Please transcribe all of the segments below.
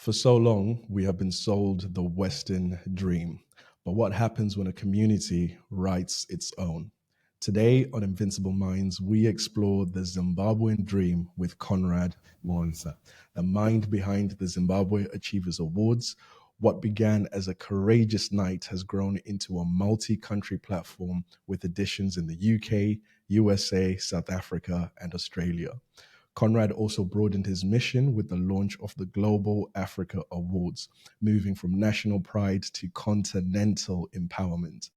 For so long, we have been sold the Western dream. But what happens when a community writes its own? Today on Invincible Minds, we explore the Zimbabwean dream with Conrad Mwanza, the mind behind the Zimbabwe Achievers Awards. What began as a courageous night has grown into a multi-country platform with editions in the UK, USA, South Africa, and Australia. Conrad also broadened his mission with the launch of the Global Africa Awards, moving from national pride to continental empowerment.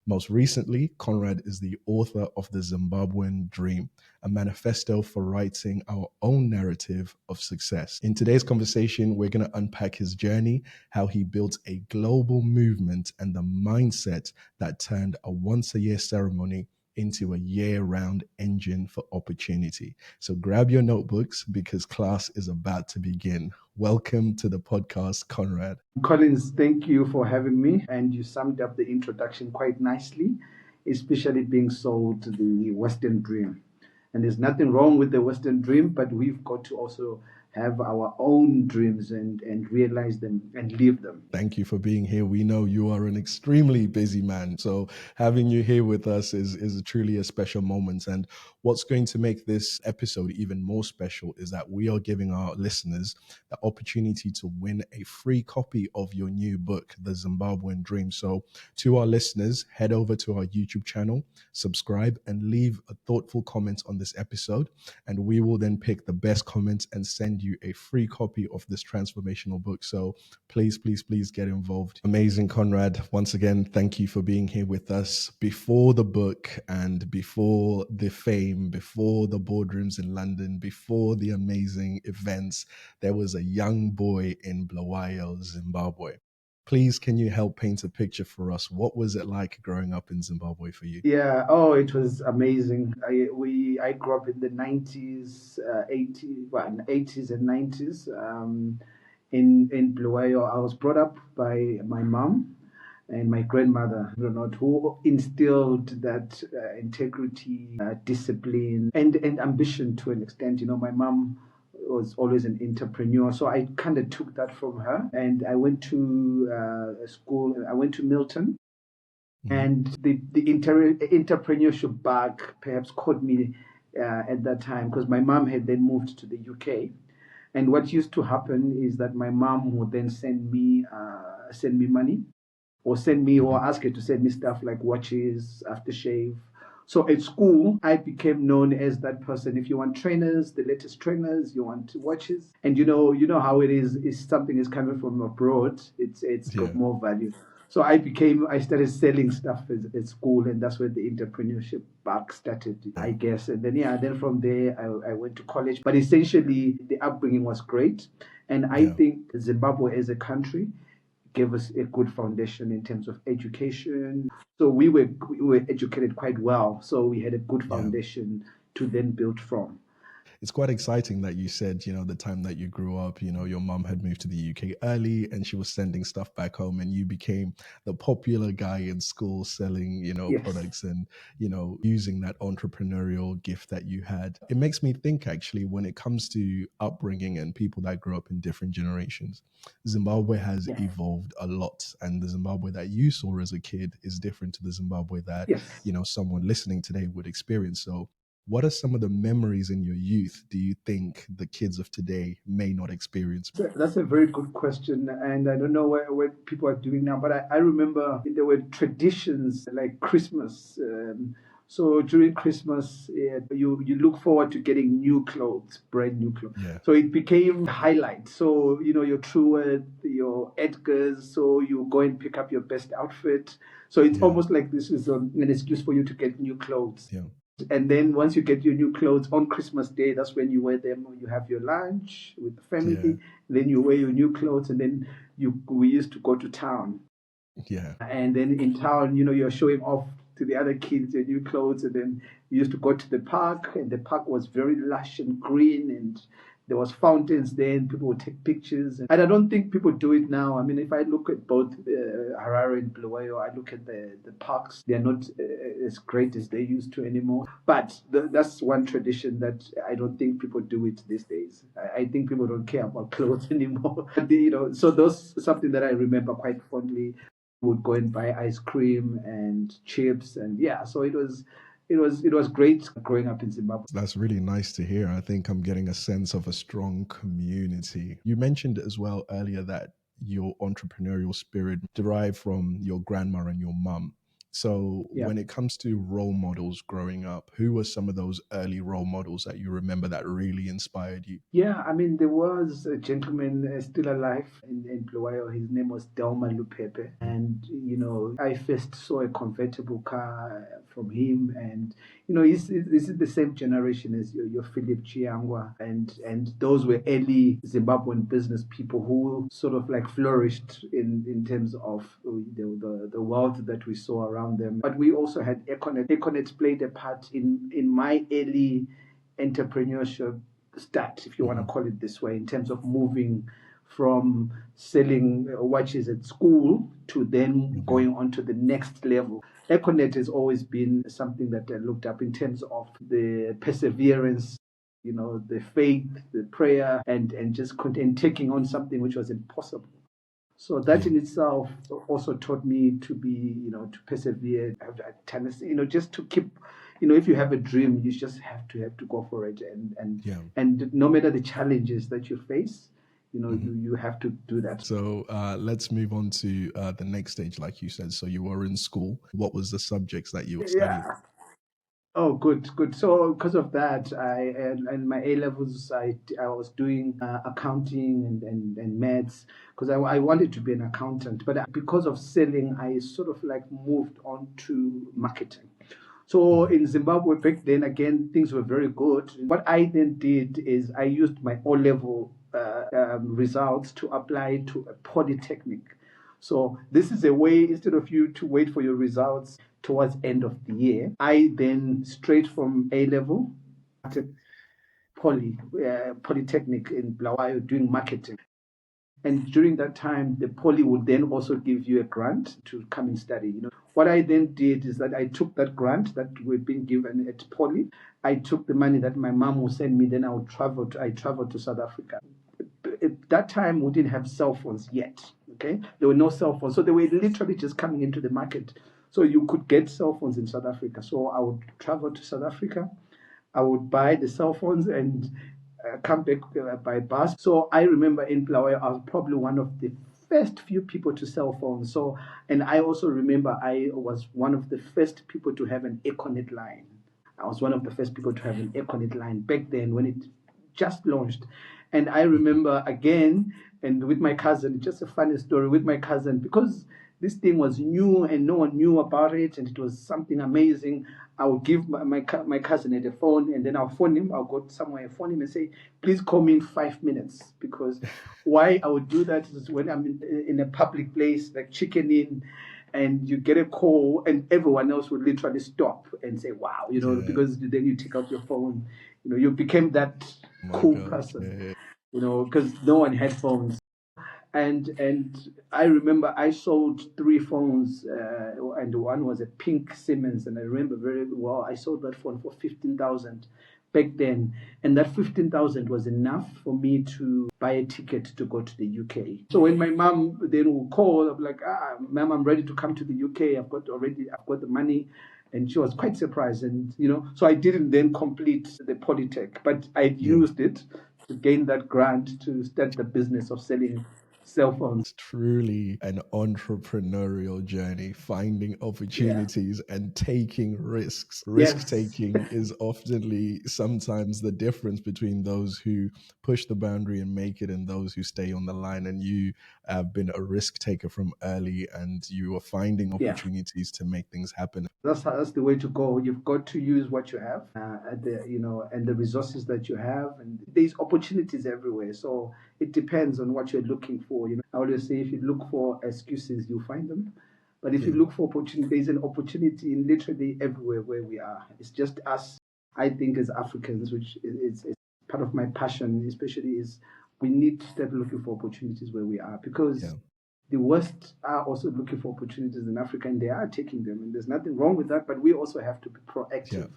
Most recently, Conrad is the author of The Zimbabwean Dream, a manifesto for writing our own narrative of success. In today's conversation, we're going to unpack his journey, how he built a global movement, and the mindset that turned a once-a-year ceremony into a year-round engine for opportunity. So grab your notebooks because class is about to begin. Welcome to the podcast, Conrad. Collins, thank you for having me. And you summed up the introduction quite nicely, especially being sold the Western dream. And there's nothing wrong with the Western dream, but we've got to also have our own dreams and realize them and live them. Thank you for being here. We know you are an extremely busy man, so having you here with us is truly a special moment. And what's going to make this episode even more special is that we are giving our listeners the opportunity to win a free copy of your new book, The Zimbabwean Dream. So to our listeners, head over to our YouTube channel, subscribe, and leave a thoughtful comment on this episode. And we will then pick the best comments and send you a free copy of this transformational book. So please get involved. Amazing, Conrad. Once again, thank you for being here with us. Before the book and before the fame, before the boardrooms in London, before the amazing events, there was a young boy in Bulawayo, Zimbabwe. Please, can you help paint a picture for us? What was it like growing up in Zimbabwe for you? Yeah, it was amazing. I grew up in the 90s, 80s and 90s. In Bulawayo, I was brought up by my mom and my grandmother, who instilled that integrity, discipline, and ambition to an extent. My mom was always an entrepreneur, so I kind of took that from her. And I went to school. I went to Milton. And the entrepreneurship bug perhaps caught me at that time because my mom had then moved to the UK. And what used to happen is that my mom would then send me money, or ask her to send me stuff like watches, aftershave. So at school, I became known as that person. If you want trainers, the latest trainers, you want watches, and you know how it is. If something is coming from abroad, it's got more value. So I started selling stuff at school, and that's where the entrepreneurship bug started, I guess. And then from there, I went to college. But essentially, the upbringing was great. And I think Zimbabwe as a country gave us a good foundation in terms of education. So we were educated quite well. So we had a good foundation to then build from. It's quite exciting that you said, the time that you grew up, your mom had moved to the UK early and she was sending stuff back home and you became the popular guy in school selling, products and, using that entrepreneurial gift that you had. It makes me think actually when it comes to upbringing and people that grew up in different generations, Zimbabwe has evolved a lot. And the Zimbabwe that you saw as a kid is different to the Zimbabwe that, someone listening today would experience. So what are some of the memories in your youth do you think the kids of today may not experience? That's a very good question. And I don't know what people are doing now, but I remember there were traditions like Christmas. So during Christmas, you look forward to getting new clothes, brand new clothes. Yeah. So it became a highlight. So, your Truworth, your Edgar's, so you go and pick up your best outfit. So it's almost like this is an excuse for you to get new clothes. Yeah. And then once you get your new clothes on Christmas Day, that's when you wear them. You have your lunch with the family. Yeah. Then you wear your new clothes, and then we used to go to town. Yeah. And then in town, you're showing off to the other kids your new clothes, and then you used to go to the park, and the park was very lush and green, and There was fountains there, and people would take pictures. And I don't think people do it now. I mean, if I look at both Harare and Bulawayo, I look at the parks. They are not as great as they used to anymore. But that's one tradition that I don't think people do it these days. I think people don't care about clothes anymore. So those something that I remember quite fondly. Would go and buy ice cream and chips, and yeah, so it was great growing up in Zimbabwe. That's really nice to hear. I think I'm getting a sense of a strong community. You mentioned as well earlier that your entrepreneurial spirit derived from your grandma and your mum. So Yeah. when it comes to role models growing up, who were some of those early role models that you remember that really inspired you? Yeah, I mean, there was a gentleman still alive in Bulawayo. His name was Delma Lupepe. And, I first saw a convertible car from him. And, he's the same generation as your Philip Chiangwa. And those were early Zimbabwean business people who sort of like flourished in terms of the wealth that we saw around them. But we also had Econet. Econet played a part in my early entrepreneurship start, if you want to call it this way, in terms of moving from selling watches at school to then going on to the next level. Econet has always been something that I looked up in terms of the perseverance, the faith, the prayer, and just and taking on something which was impossible. So that in itself also taught me to be, to persevere, have that tendency, just to keep, if you have a dream, you just have to go for it, and no matter the challenges that you face, you have to do that. So let's move on to the next stage, like you said. So you were in school. What was the subjects that you were studying? Yeah. Oh, good, good. So because of that, and my A levels, I was doing accounting and maths because I wanted to be an accountant. But because of selling, I sort of like moved on to marketing. So in Zimbabwe back then, again, things were very good. What I then did is I used my O level results to apply to a polytechnic. So this is a way, instead of you to wait for your results towards end of the year, I then straight from A level at polytechnic in Bulawayo doing marketing. And during that time, the poly would then also give you a grant to come and study. What I then did is that I took that grant that we'd been given at poly. I took the money that my mom would send me. Then I traveled to South Africa. At that time, we didn't have cell phones yet. Okay, there were no cell phones, so they were literally just coming into the market. So you could get cell phones in South Africa. So I would travel to South Africa. I would buy the cell phones and come back by bus. So I remember in Bulawayo, I was probably one of the first few people to sell phones. So, and I also remember I was one of the first people to have an Econet line. I was one of the first people to have an Econet line back then when it just launched. And I remember again, and with my cousin, just a funny story with my cousin, because this thing was new and no one knew about it, and it was something amazing. I would give my cousin the phone, and then I'll phone him. I'll go somewhere, phone him, and say, "Please call me in 5 minutes." Because why I would do that is when I'm in a public place, like Chicken Inn, and you get a call, and everyone else would literally stop and say, "Wow," because then you take out your phone. You became that cool person, because no one had phones. And I remember I sold 3 phones, and one was a pink Siemens, and I remember very well. I sold that phone for 15,000 back then, and that 15,000 was enough for me to buy a ticket to go to the UK. So when my mom then will call, I'm like, "Mom, I'm ready to come to the UK. I've got the money." And she was quite surprised, and so I didn't then complete the Polytech, but I used it to gain that grant to start the business of selling cell phones. It's truly an entrepreneurial journey, finding Yeah. opportunities and taking risks. Risk Yes. taking is oftenly sometimes the difference between those who push the boundary and make it and those who stay on the line. And you have been a risk taker from early, and you are finding Yeah. opportunities to make things happen. That's the way to go. You've got to use what you have, and the resources that you have, and there's opportunities everywhere. So it depends on what you're looking for. I always say, if you look for excuses, you'll find them. But if you look for opportunity, there's an opportunity in literally everywhere where we are. It's just us, I think, as Africans, which is part of my passion, especially, is we need to start looking for opportunities where we are, because the West are also looking for opportunities in Africa, and they are taking them. And there's nothing wrong with that, but we also have to be proactive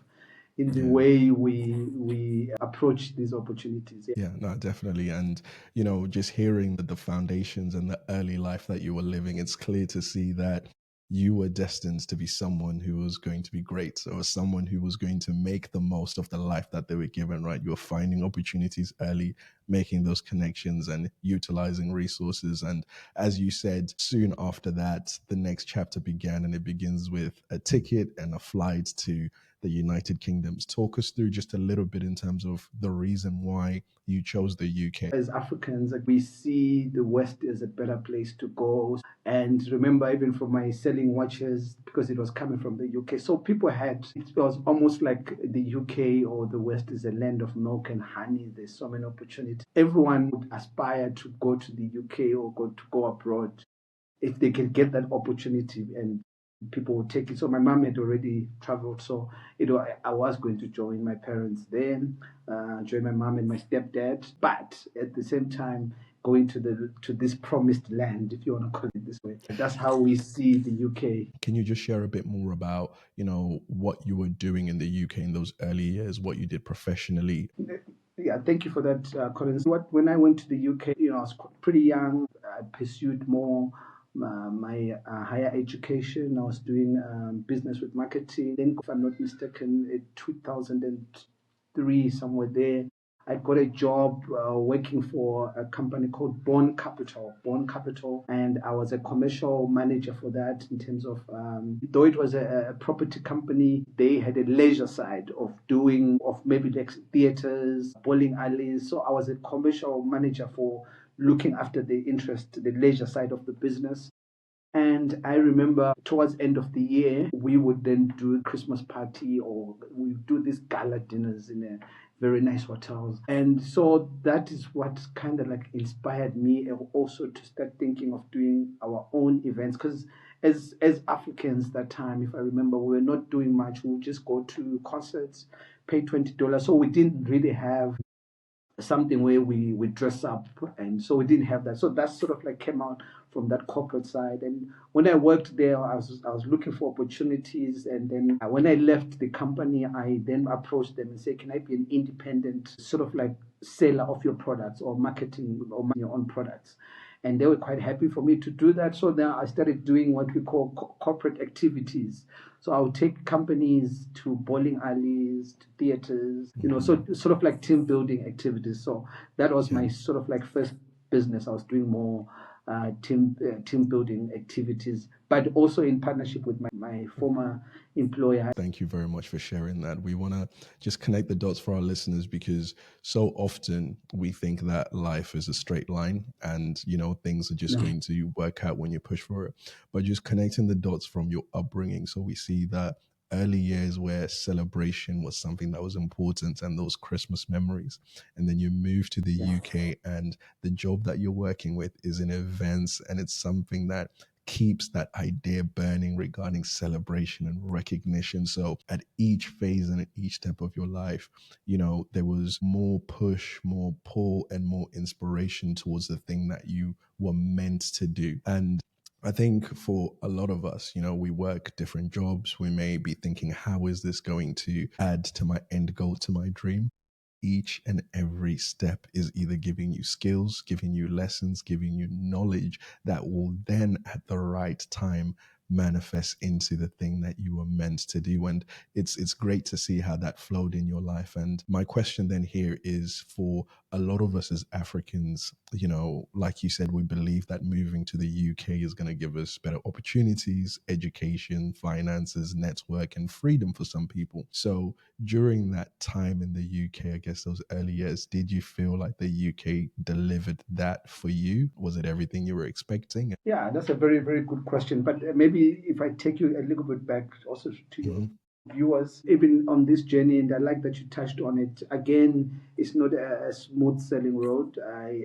in the way we approach these opportunities. Yeah, no, definitely. And, you know, just hearing the foundations and the early life that you were living, it's clear to see that you were destined to be someone who was going to be great, or someone who was going to make the most of the life that they were given, right? You were finding opportunities early, making those connections and utilizing resources. And as you said, soon after that, the next chapter began, and it begins with a ticket and a flight to the United Kingdom. Talk us through just a little bit in terms of the reason why you chose the UK. As Africans, we see the West as a better place to go. And remember, even for my selling watches, because it was coming from the UK, so people had, it was almost like the UK or the West is a land of milk and honey. There's so many opportunities. Everyone would aspire to go to the UK or go abroad if they can get that opportunity, and people would take it. So my mom had already traveled, so I was going to join my parents then, join my mom and my stepdad, but at the same time going to this promised land, if you want to call it this way. That's how we see the UK. Can you just share a bit more about, you know, what you were doing in the UK in those early years, what you did professionally? Yeah, thank you for that, Collins. When I went to the UK, I was pretty young. I pursued more my higher education. I was doing business with marketing. Then, if I'm not mistaken, in 2003, somewhere there, I got a job working for a company called Bond Capital, and I was a commercial manager for that. In terms of, though it was a property company, they had a leisure side of maybe like theaters, bowling alleys. So I was a commercial manager for looking after the leisure side of the business. And I remember towards end of the year, we would then do a Christmas party, or we do these gala dinners in a very nice hotels. And so that is what kind of like inspired me also to start thinking of doing our own events. Because as Africans that time, if I remember, we were not doing much. We would just go to concerts, pay $20. So we didn't really have something where we dress up, and so we didn't have that. So that sort of like came out from that corporate side. And when I worked there, I was looking for opportunities. And then when I left the company, I then approached them and said, can I be an independent sort of like seller of your products, or marketing or your own products? And they were quite happy for me to do that. So then I started doing what we call corporate activities. So I would take companies to bowling alleys, to theaters, so sort of like team building activities. So that was my sort of like first business. I was doing more team building activities, but also in partnership with my former employer. Thank you very much for sharing that. We want to just connect the dots for our listeners, because so often we think that life is a straight line and, things are just going to work out when you push for it. But just connecting the dots from your upbringing. So we see that early years where celebration was something that was important, and those Christmas memories. And then you move to the UK, and the job that you're working with is in events, and it's something that keeps that idea burning regarding celebration and recognition. So at each phase and at each step of your life, there was more push, more pull, and more inspiration towards the thing that you were meant to do. And I think for a lot of us, we work different jobs. We may be thinking, how is this going to add to my end goal, to my dream? Each and every step is either giving you skills, giving you lessons, giving you knowledge that will then at the right time manifest into the thing that you were meant to do. And it's great to see how that flowed in your life. And my question then here is, for a lot of us as Africans, like you said, we believe that moving to the UK is going to give us better opportunities, education, finances, network, and freedom for some people. So during that time in the UK, I guess those early years, did you feel like the UK delivered that for you? Was it everything you were expecting? Yeah, that's a very, very good question. But maybe if I take you a little bit back also to viewers, even on this journey, and I like that you touched on it. Again, it's not a smooth sailing road.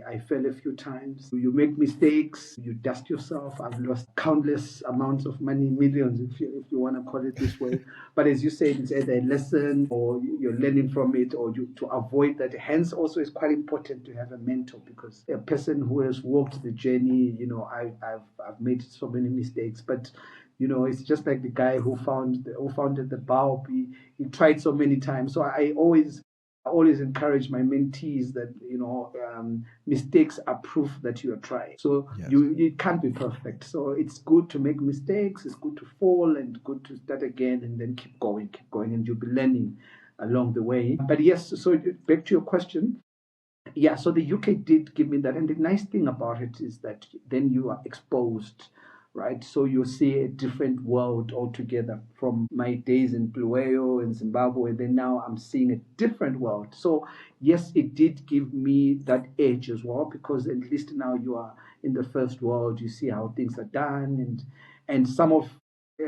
I fell a few times. You make mistakes, you dust yourself. I've lost countless amounts of money, millions, if you want to call it this way. But as you said, it's either a lesson or you're learning from it, or to avoid that. Hence, also, it's quite important to have a mentor, because a person who has walked the journey, I've made so many mistakes, but it's just like the guy who founded the bulb. He tried so many times. So I always encourage my mentees that mistakes are proof that you are trying. So Yes. you can't be perfect. So it's good to make mistakes. It's good to fall and good to start again and then keep going, and you'll be learning along the way. But yes, so back to your question. Yeah, so the UK did give me that. And the nice thing about it is that then you are exposed, right? So you see a different world altogether from my days in Bulawayo in Zimbabwe. Then now I'm seeing a different world. So yes, it did give me that edge as well, because at least now you are in the first world. You see how things are done, and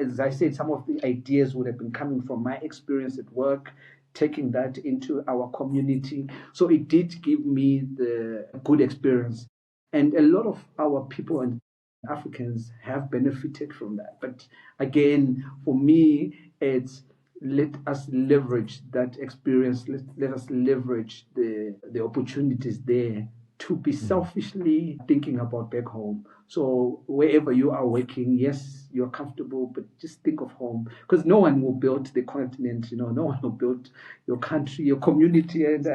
as I said, some of the ideas would have been coming from my experience at work, taking that into our community. So it did give me the good experience. And a lot of our people and Africans have benefited from that. But again, for me, it's let us leverage that experience. Let us leverage the opportunities there to be selfishly thinking about back home. So wherever you are working, yes, you're comfortable, but just think of home, because no one will build the continent. No one will build your country, your community. And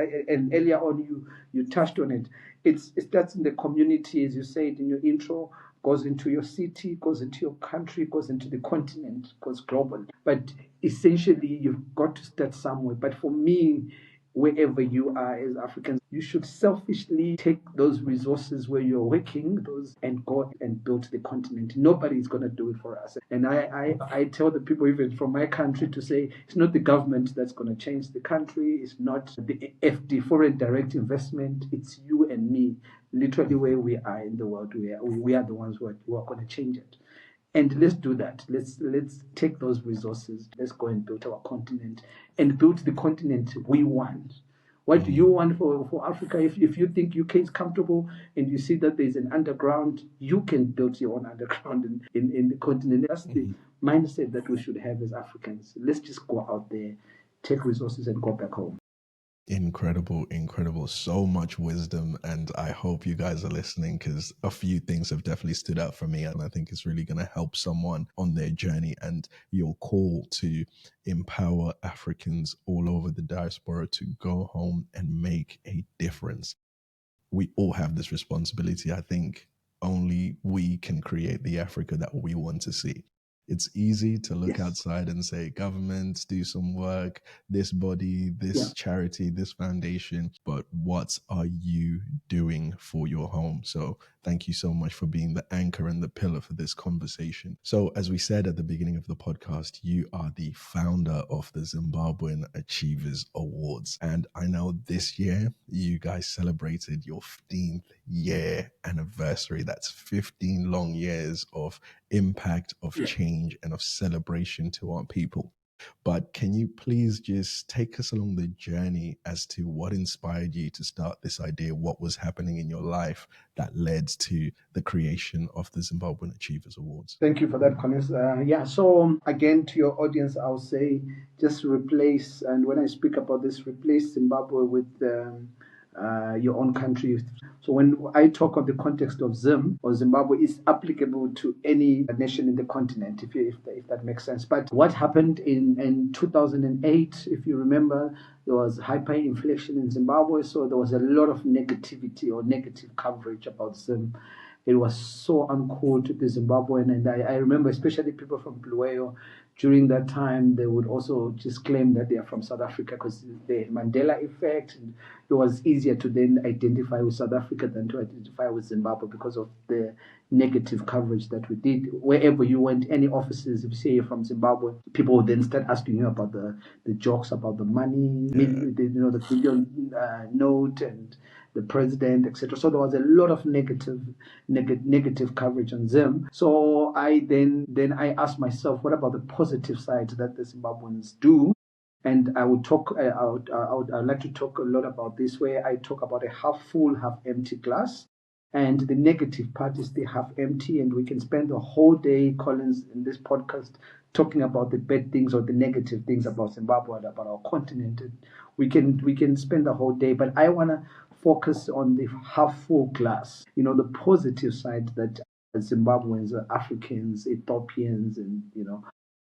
earlier on, you touched on it. It starts in the community, as you said in your intro, goes into your city, goes into your country, goes into the continent, goes global. But essentially, you've got to start somewhere. But for me, wherever you are as Africans, you should selfishly take those resources where you're working, and go and build the continent. Nobody's going to do it for us. And I tell the people, even from my country, to say it's not the government that's going to change the country. It's not the FD, foreign direct investment. It's you and me, literally where we are in the world. We are the ones who are going to change it. And let's do that. Let's take those resources. Let's go and build our continent, and build the continent we want. What do you want for Africa? If you think UK is comfortable and you see that there's an underground, you can build your own underground in the continent. That's the mindset that we should have as Africans. Let's just go out there, take resources, and go back home. Incredible. So much wisdom. And I hope you guys are listening, because a few things have definitely stood out for me. And I think it's really going to help someone on their journey. And your call to empower Africans all over the diaspora to go home and make a difference. We all have this responsibility. I think only we can create the Africa that we want to see. It's easy to look outside and say, governments, do some work, this body, this charity, this foundation, but what are you doing for your home? So thank you so much for being the anchor and the pillar for this conversation. So as we said at the beginning of the podcast, you are the founder of the Zimbabwean Achievers Awards. And I know this year you guys celebrated your 15th year anniversary. That's 15 long years of impact, of change, and of celebration to our people. But can you please just take us along the journey as to what inspired you to start this idea? What was happening in your life that led to the creation of the Zimbabwean Achievers Awards? Thank you for that, Connors. So again, to your audience, I'll say just replace, and when I speak about this, replace Zimbabwe with your own country. So when I talk of the context of Zim or Zimbabwe, it's applicable to any nation in the continent, if that makes sense. But what happened in 2008, if you remember, there was hyperinflation in Zimbabwe, so there was a lot of negativity or negative coverage about Zim. It was so uncool to be Zimbabwean, and I remember especially people from Bulawayo during that time, they would also just claim that they are from South Africa because the Mandela effect. And it was easier to then identify with South Africa than to identify with Zimbabwe because of the negative coverage that we did. Wherever you went, any offices, if you say you're from Zimbabwe, people would then start asking you about the jokes about the money, the billion note, the president, etc. So there was a lot of negative coverage on Zim. So I asked myself, what about the positive side that the Zimbabweans do? And I would talk. I would like to talk a lot about this, where I talk about a half full, half empty glass, and the negative part is the half empty. And we can spend the whole day, Collins, in this podcast talking about the bad things or the negative things about Zimbabwe, about our continent. We can spend the whole day, but I want to focus on the half full glass. The positive side that Zimbabweans, Africans, Ethiopians, and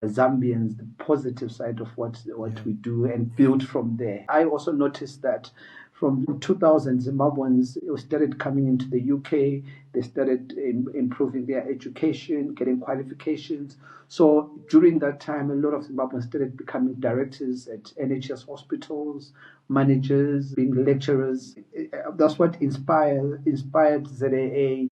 Zambians, the positive side of what we do, and build from there. I also noticed that from 2000, Zimbabweans started coming into the UK. They started improving their education, getting qualifications. So during that time, a lot of Zimbabweans started becoming directors at NHS hospitals, managers, being lecturers. That's what inspired ZAA,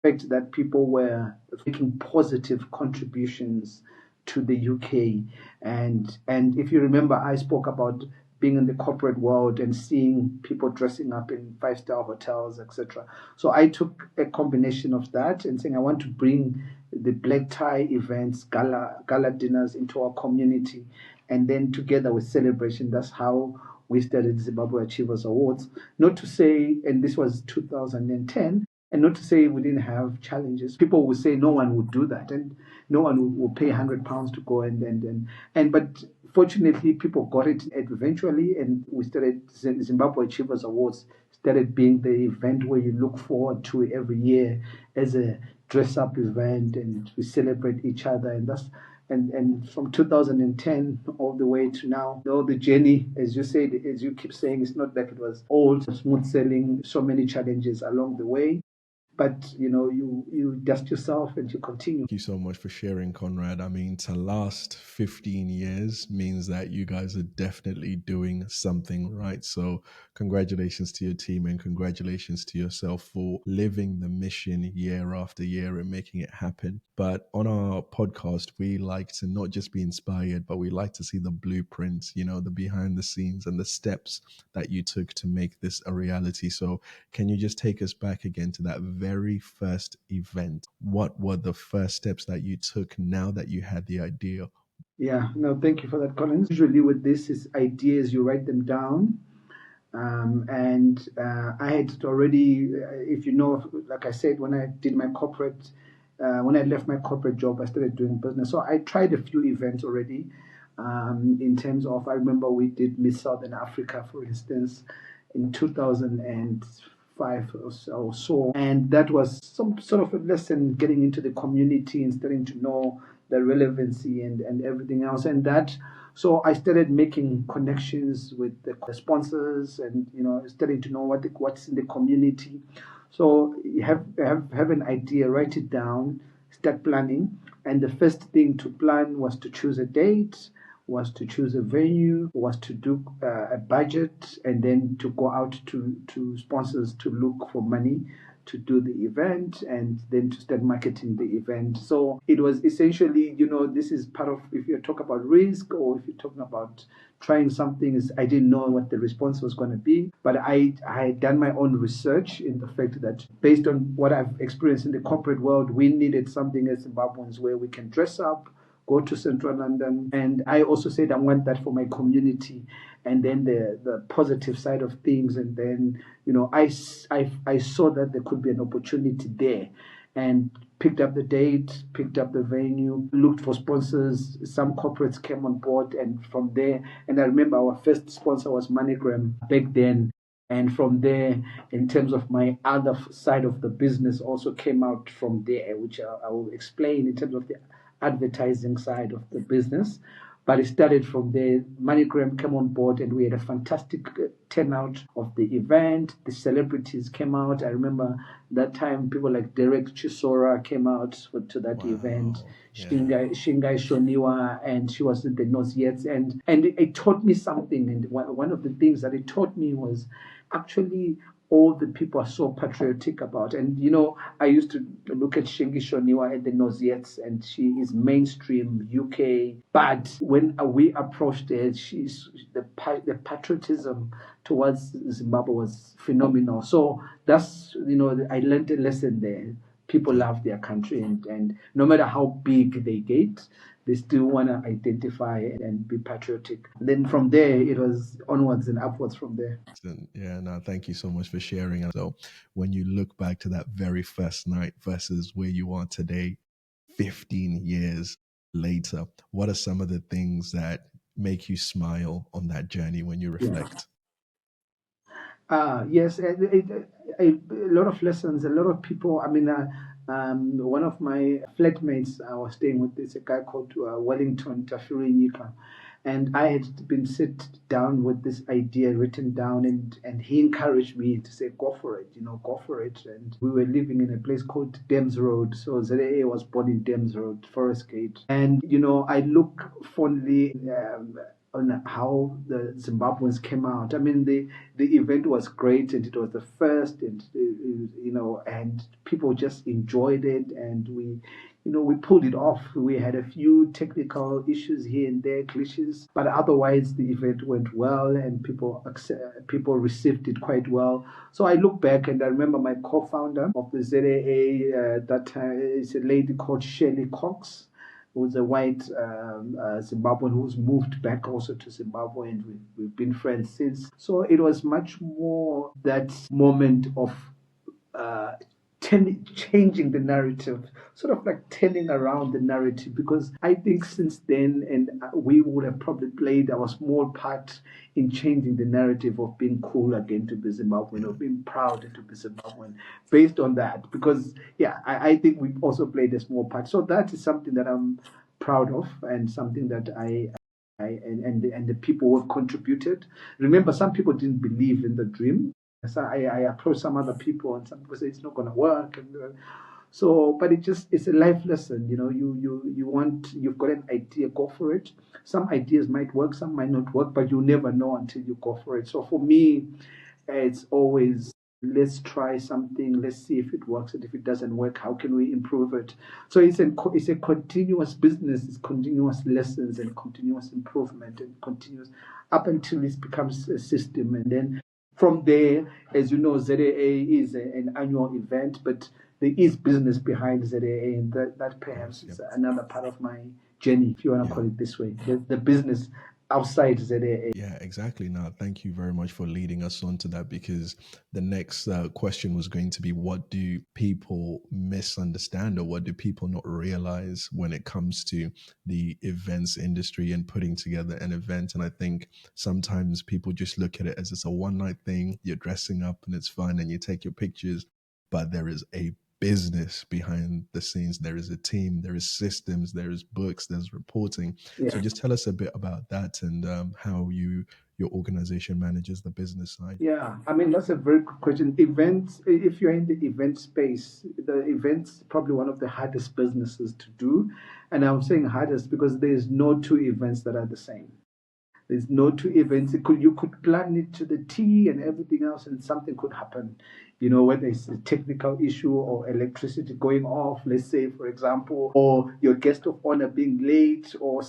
fact that people were making positive contributions to the UK. And if you remember, I spoke about being in the corporate world and seeing people dressing up in five-star hotels, etc. So I took a combination of that and saying I want to bring the black tie events, gala dinners into our community, and then together with celebration. That's how we started Zimbabwe Achievers Awards. Not to say, and this was 2010, and not to say we didn't have challenges. People would say no one would do that, and no one will pay £100 to go but fortunately people got it eventually, and we started Zimbabwe Achievers Awards. Started being the event where you look forward to every year as a dress-up event, and we celebrate each other, and from 2010 all the way to now. Though the journey, as you said, as you keep saying, it's not like it was all smooth sailing. So many challenges along the way, but you dust yourself and you continue. Thank you so much for sharing, Conrad. I mean, to last 15 years means that you guys are definitely doing something right. So congratulations to your team, and congratulations to yourself for living the mission year after year and making it happen. But on our podcast, we like to not just be inspired, but we like to see the blueprints, the behind the scenes and the steps that you took to make this a reality. So can you just take us back again to that very first event? What were the first steps that you took now that you had the idea? Yeah, no, thank you for that, Collins. Usually with this is ideas, you write them down. And I had already, if you know, like I said, when I did my corporate, when I left my corporate job, I started doing business. So I tried a few events already. In terms of, I remember we did Miss Southern Africa, for instance, in 2005 or so. And that was some sort of a lesson, getting into the community and starting to know the relevancy and everything else. And that, so I started making connections with the sponsors, and starting to know what's in the community. So you have an idea, write it down, start planning. And the first thing to plan was to choose a date, was to choose a venue, was to do a budget, and then to go out to sponsors to look for money to do the event, and then to start marketing the event. So it was essentially, this is part of, if you talk about risk, or if you're talking about trying something, is I didn't know what the response was going to be, but I had done my own research in the fact that based on what I've experienced in the corporate world, we needed something as Zimbabweans where we can dress up, go to central London. And I also said I want that for my community. And then the positive side of things. And then, I saw that there could be an opportunity there, and picked up the date, picked up the venue, looked for sponsors. Some corporates came on board, and from there, and I remember our first sponsor was MoneyGram back then. And from there, in terms of my other side of the business, also came out from there, which I will explain in terms of the advertising side of the business. But it started from there. MoneyGram came on board, and we had a fantastic turnout of the event. The celebrities came out. I remember that time people like Derek Chisora came out to that event. Yeah. Shingai Shoniwa, and she was in the Noziettes. And it taught me something. And one of the things that it taught me was actually all the people are so patriotic about. And I used to look at Shengi Shoniwa at the Noziettes, and she is mainstream UK. But when we approached her, the patriotism towards Zimbabwe was phenomenal. So that's I learned a lesson there. People Yeah. love their country, and no matter how big they get, they still want to identify and be patriotic. Then from there, it was onwards and upwards from there. Yeah, no, thank you so much for sharing. And so, when you look back to that very first night versus where you are today, 15 years later, what are some of the things that make you smile on that journey when you Yeah. reflect? Yes, a lot of lessons, a lot of people. I mean, one of my flatmates I was staying with is a guy called Wellington Tafiri Nyika. And I had been sit down with this idea written down, and he encouraged me to say, go for it, go for it. And we were living in a place called Dems Road. So ZAA was born in Dems Road, Forest Gate. And, I look fondly on how the Zimbabweans came out. I mean, the event was great, and it was the first, and and people just enjoyed it, and we pulled it off. We had a few technical issues here and there, glitches, but otherwise the event went well, and people received it quite well. So I look back, and I remember my co-founder of the ZAA that time is a lady called Shirley Cox, who's a white Zimbabwean who's moved back also to Zimbabwe, and we've been friends since. So it was much more that moment of uh, changing the narrative, sort of like turning around the narrative, because I think since then, and we would have probably played our small part in changing the narrative of being cool again to be Zimbabwean, or being proud to be Zimbabwean, based on that. Because, yeah, I think we've also played a small part. So that is something that I'm proud of, and something that and the people who have contributed. Remember, some people didn't believe in the dream. So I approached some other people, and some people say it's not going to work. And so, but it's a life lesson. You've got an idea, go for it. Some ideas might work, some might not work, but you never know until you go for it. So for me, it's always, let's try something, let's see if it works, and if it doesn't work, how can we improve it? So it's a continuous business, it's continuous lessons and continuous improvement and continuous, up until it becomes a system. And then from there, as you know, ZAA is an annual event, but there is business behind ZAA, and that perhaps is another part of my journey, if you want to call it this way. The business outside ZAA. Yeah, exactly. Now, thank you very much for leading us on to that, because the next question was going to be, what do people misunderstand, or what do people not realize when it comes to the events industry and putting together an event? And I think sometimes people just look at it as it's a one night thing, you're dressing up and it's fun and you take your pictures, but there is a business behind the scenes. There is a team, there is systems, there is books, there's reporting. Yeah. So just tell us a bit about that, and how your organization manages the business side. Yeah, I mean, that's a very good question. Events, if you're in the event space, the events probably one of the hardest businesses to do. And I'm saying hardest because there's no two events that are the same. There's no two events. You could plan it to the T and everything else, and something could happen. Whether it's a technical issue or electricity going off, let's say, for example, or your guest of honor being late, or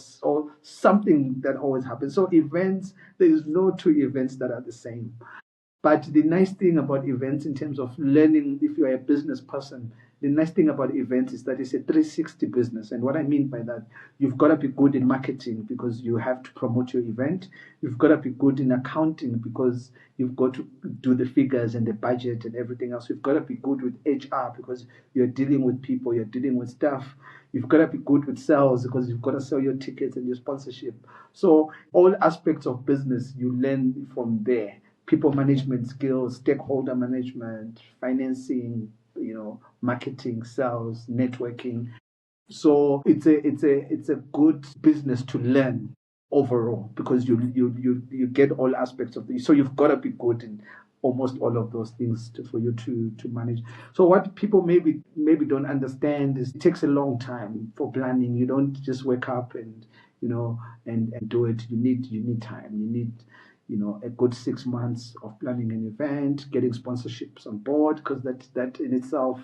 something that always happens. So events, there is no two events that are the same. But the nice thing about events, in terms of learning, if you're a business person, the nice thing about events is that it's a 360 business. And what I mean by that, you've got to be good in marketing because you have to promote your event. You've got to be good in accounting because you've got to do the figures and the budget and everything else. You've got to be good with HR because you're dealing with people, you're dealing with staff. You've got to be good with sales because you've got to sell your tickets and your sponsorship. So all aspects of business, you learn from there. People management skills, stakeholder management, financing, marketing, sales, networking. So it's a good business to learn overall, because you get all aspects of this. So you've got to be good in almost all of those things for you to manage. So what people maybe don't understand is it takes a long time for planning. You don't just wake up and and do it. You need time. a good 6 months of planning an event, getting sponsorships on board, because that in itself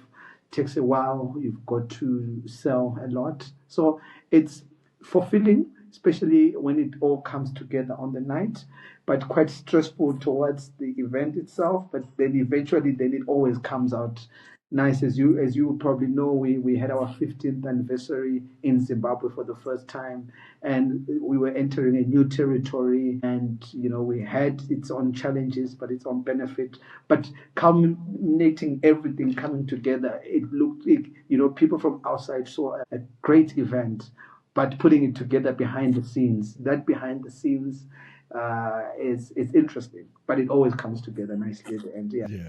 takes a while. You've got to sell a lot. So it's fulfilling, especially when it all comes together on the night, but quite stressful towards the event itself. But then eventually, then it always comes out nice. As you probably know, we had our 15th anniversary in Zimbabwe for the first time, and we were entering a new territory, and we had its own challenges but its own benefit. But culminating everything coming together, it looked like people from outside saw a great event, but putting it together behind the scenes, that behind the scenes is interesting, but it always comes together nicely at the end. Yeah. Yeah,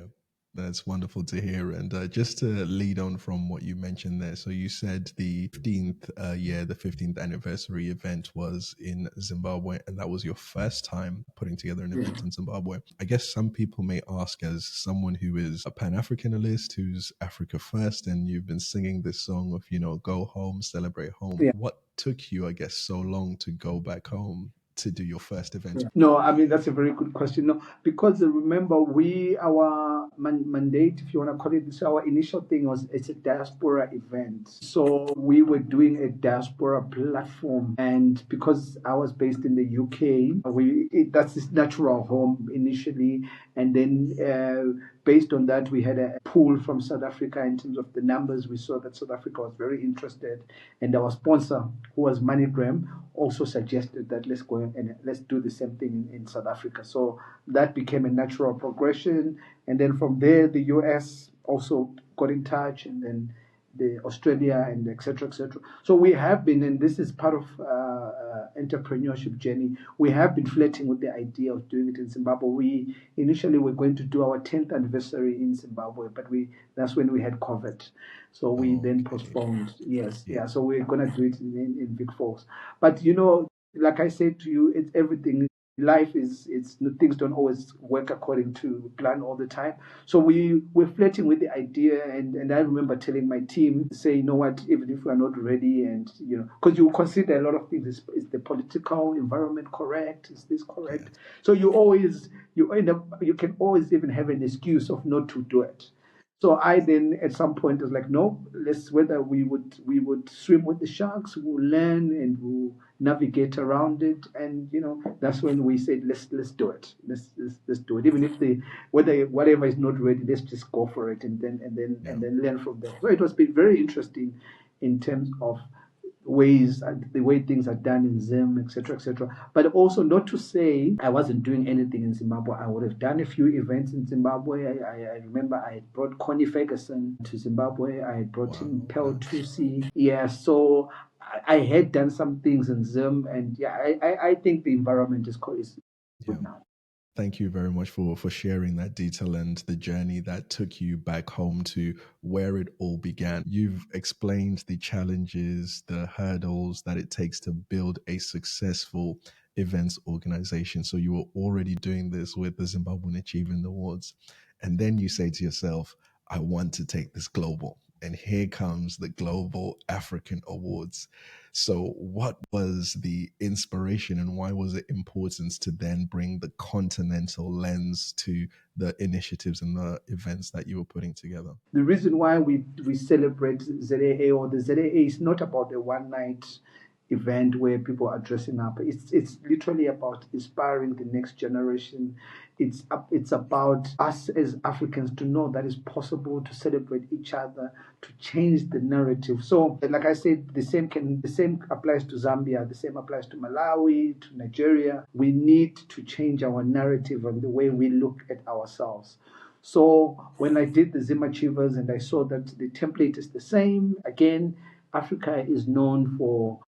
that's wonderful to hear. And just to lead on from what you mentioned there, so you said the 15th anniversary event was in Zimbabwe, and that was your first time putting together an event in Zimbabwe. I guess some people may ask, as someone who is a Pan-Africanist, who's Africa first, and you've been singing this song of, go home, celebrate home. Yeah. What took you, I guess, so long to go back home to do your first event? Yeah. No, I mean, that's a very good question. No, because remember, our mandate, if you want to call it this, our initial thing was it's a diaspora event. So we were doing a diaspora platform, and because I was based in the UK, that's this natural home initially, and then based on that, we had a pool from South Africa in terms of the numbers. We saw that South Africa was very interested, and our sponsor, who was MoneyGram, also suggested that let's go and let's do the same thing in South Africa. So that became a natural progression, and then from there, the US also got in touch, and then the Australia and et cetera, et cetera. So we have been, and this is part of entrepreneurship journey. We have been flirting with the idea of doing it in Zimbabwe. We initially were going to do our 10th anniversary in Zimbabwe, but that's when we had COVID. So we then postponed. Yes, yeah. So we're gonna do it in Vic Falls. But like I said to you, it's everything. Life is things don't always work according to plan all the time. So we were flirting with the idea, and I remember telling my team, say, what, even if we're not ready, and because you consider a lot of things, is the political environment correct? Is this correct? Yeah. So you can always even have an excuse of not to do it. So I then at some point was like, no, whether we would swim with the sharks, we'll learn and we'll navigate around it, and that's when we said let's do it. Let's do it. Even if whatever is not ready, let's just go for it, and then learn from there. So it was been very interesting in terms of the way things are done in Zim, etc., etc. But also not to say I wasn't doing anything in Zimbabwe. I would have done a few events in Zimbabwe. I remember I had brought Connie Ferguson to Zimbabwe. I had brought in Pel Tusi. Yeah, so I had done some things in Zim, and yeah, I think the environment is good now. Thank you very much for sharing that detail and the journey that took you back home to where it all began. You've explained the challenges, the hurdles that it takes to build a successful events organization. So you were already doing this with the Zimbabwean Achievers Awards. And then you say to yourself, I want to take this global. And here comes the Global African Awards. So, what was the inspiration, and why was it important to then bring the continental lens to the initiatives and the events that you were putting together? The reason why we celebrate ZAA, or the ZAA, is not about a one night event where people are dressing up. It's literally about inspiring the next generation. It's about us as Africans to know that it's possible to celebrate each other, to change the narrative. So, like I said, the same applies to Zambia, the same applies to Malawi, to Nigeria. We need to change our narrative and the way we look at ourselves. So when I did the Zim Achievers and I saw that the template is the same, again, Africa is known for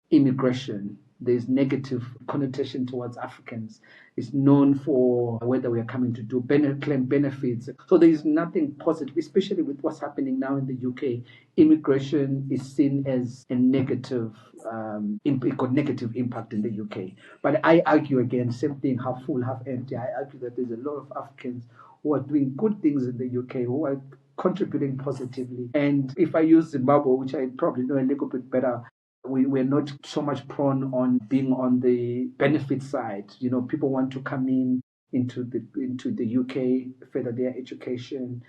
immigration. There's negative connotation towards Africans. It's known for whether we are coming to do claim benefits. So there is nothing positive, especially with what's happening now in the UK. Immigration is seen as a negative, negative impact in the UK. But I argue again, same thing, half full, half empty. I argue that there's a lot of Africans who are doing good things in the UK, who are contributing positively. And if I use Zimbabwe, which I probably know a little bit better, we're not so much prone on being on the benefit side. People want to come into the UK, further their education,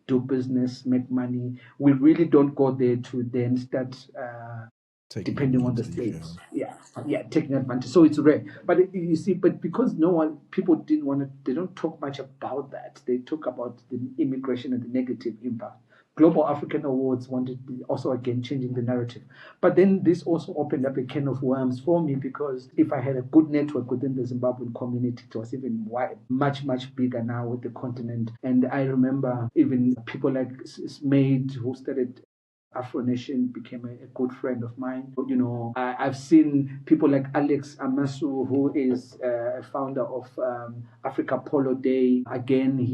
do business, make money. We really don't go there to then start Taking depending on the advantage. states. Yeah, taking advantage. So it's rare. But you see, but because people didn't want to, they don't talk much about that. They talk about the immigration and the negative impact. Global African Awards wanted to also again changing the narrative. But then this also opened up a can of worms for me, because if I had a good network within the Zimbabwean community, it was even much, much bigger now with the continent. And I remember even people like Smaid, who started Afro Nation, became a good friend of mine. I've seen people like Alex Amasu, who is a founder of Africa Polo Day. Again,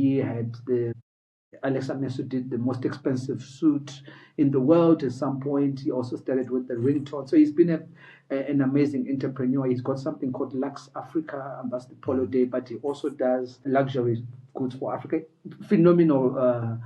Alex Amasu did the most expensive suit in the world at some point. He also started with the ringtone. So he's been an amazing entrepreneur. He's got something called Lux Africa, and that's the Polo Day, but he also does luxury goods for Africa. Phenomenal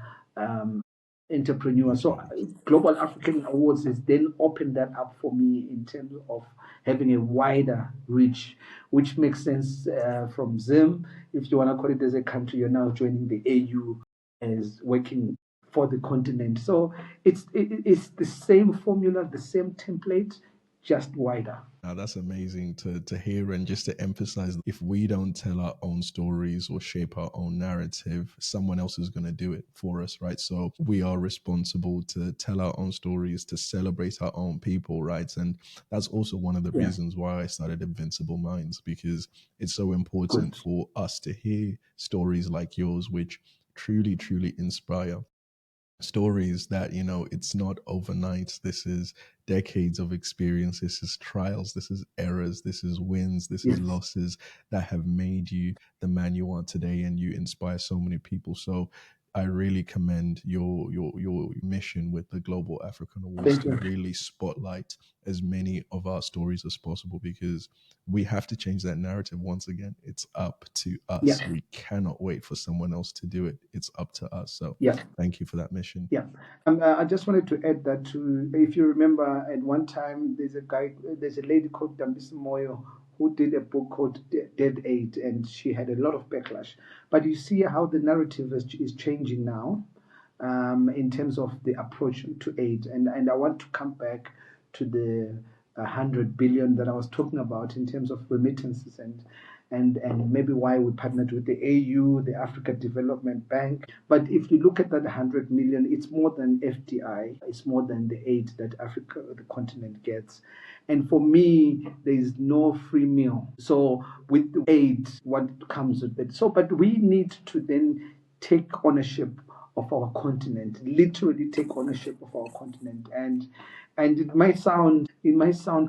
entrepreneur. So Global African Awards has then opened that up for me in terms of having a wider reach, which makes sense from Zim. If you want to call it as a country, you're now joining the AU as working for the continent. So it's the same formula, the same template, just wider. Now that's amazing to hear, and just to emphasize, if we don't tell our own stories or shape our own narrative, someone else is going to do it for us, right? So we are responsible to tell our own stories, to celebrate our own people, right? And that's also one of the reasons why I started Invincible Minds, because it's so important for us to hear stories like yours, which truly, truly inspire. Stories that, it's not overnight. This is decades of experience. This is trials. This is errors. This is wins. This is losses that have made you the man you are today, and you inspire so many people. So I really commend your mission with the Global African Awards to really spotlight as many of our stories as possible, because we have to change that narrative once again. It's up to us. We cannot wait for someone else to do it. It's up to us. So thank you for that mission. I just wanted to add that if you remember, at one time there's a lady called Dambisa Moyo who did a book called Dead Aid, and she had a lot of backlash. But you see how the narrative is changing now in terms of the approach to aid. And I want to come back to the 100 billion that I was talking about in terms of remittances and maybe why we partnered with the AU, the Africa Development Bank. But if you look at that 100 million, it's more than FDI. It's more than the aid that Africa, the continent, gets. And for me, there is no free meal. So with the aid, what comes with it? So, but we need to then take ownership of our continent, literally take ownership of our continent. And it might sound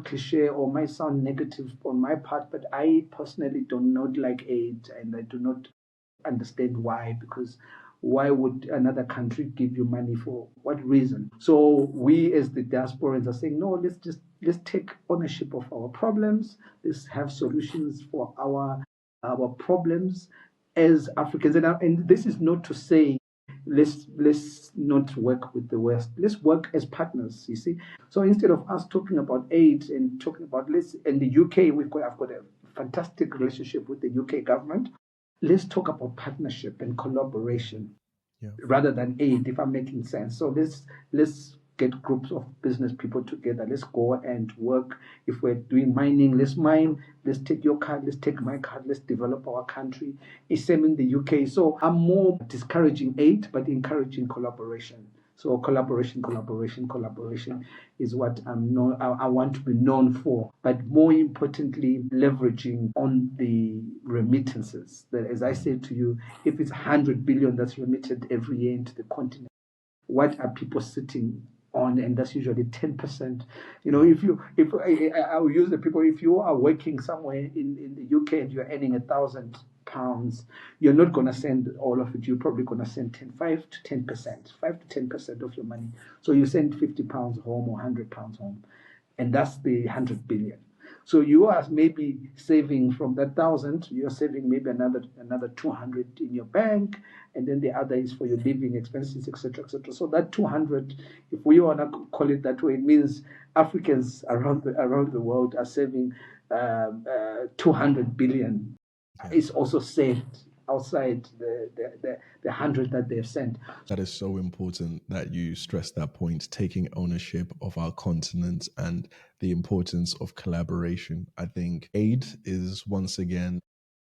cliche or might sound negative on my part, but I personally do not like aid, and I do not understand why, because why would another country give you money? For what reason? So we as the diasporans are saying, no, let's take ownership of our problems. Let's have solutions for our problems as Africans. And this is not to say let's not work with the West. Let's work as partners, you see. So instead of us talking about aid and talking about in the UK, I've got a fantastic relationship with the UK government. Let's talk about partnership and collaboration rather than aid, if I'm making sense. So let's get groups of business people together. Let's go and work. If we're doing mining, let's mine. Let's take your card. Let's take my card. Let's develop our country. It's same in the UK. So I'm more discouraging aid, but encouraging collaboration. So collaboration is what I want to be known for. But more importantly, leveraging on the remittances. That, as I said to you, if it's 100 billion that's remitted every year into the continent, what are people sitting on? And that's usually 10%. If I'll use the people, if you are working somewhere in the UK and you're earning £1,000, you're not going to send all of it. You're probably going to send 5 to 10% of your money. So you send £50 home or £100 home, and that's the 100 billion. So you are maybe saving from that 1,000, you're saving maybe another 200 in your bank, and then the other is for your living expenses, etc., etc. So that 200, if we want to call it that way, it means Africans around the world are saving 200 billion. Yeah. Is also saved outside the 100 that they've sent. That is so important that you stress that point, taking ownership of our continent and the importance of collaboration. I think aid is once again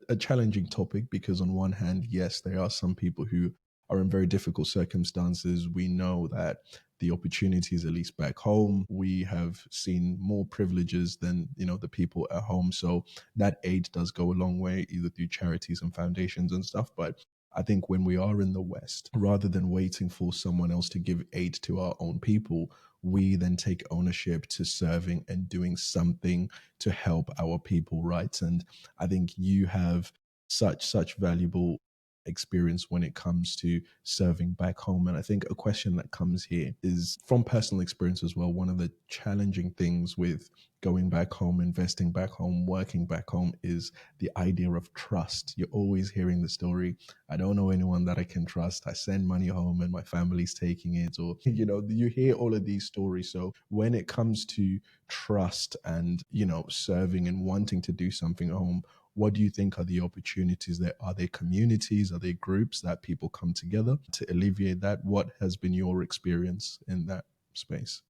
a challenging topic because on one hand, yes, there are some people who are in very difficult circumstances. We know that the opportunities, at least back home, we have seen more privileges than the people at home. So that aid does go a long way, either through charities and foundations and stuff. But I think when we are in the West, rather than waiting for someone else to give aid to our own people, we then take ownership to serving and doing something to help our people, right? And I think you have such valuable experience when it comes to serving back home. And I think a question that comes here is from personal experience as well. One of the challenging things with going back home, investing back home, working back home is the idea of trust. You're always hearing the story, I don't know anyone that I can trust. I send money home and my family's taking it. Or, you hear all of these stories. So when it comes to trust and, serving and wanting to do something at home, what do you think are the opportunities there? Are there communities? Are there groups that people come together to alleviate that? What has been your experience in that space?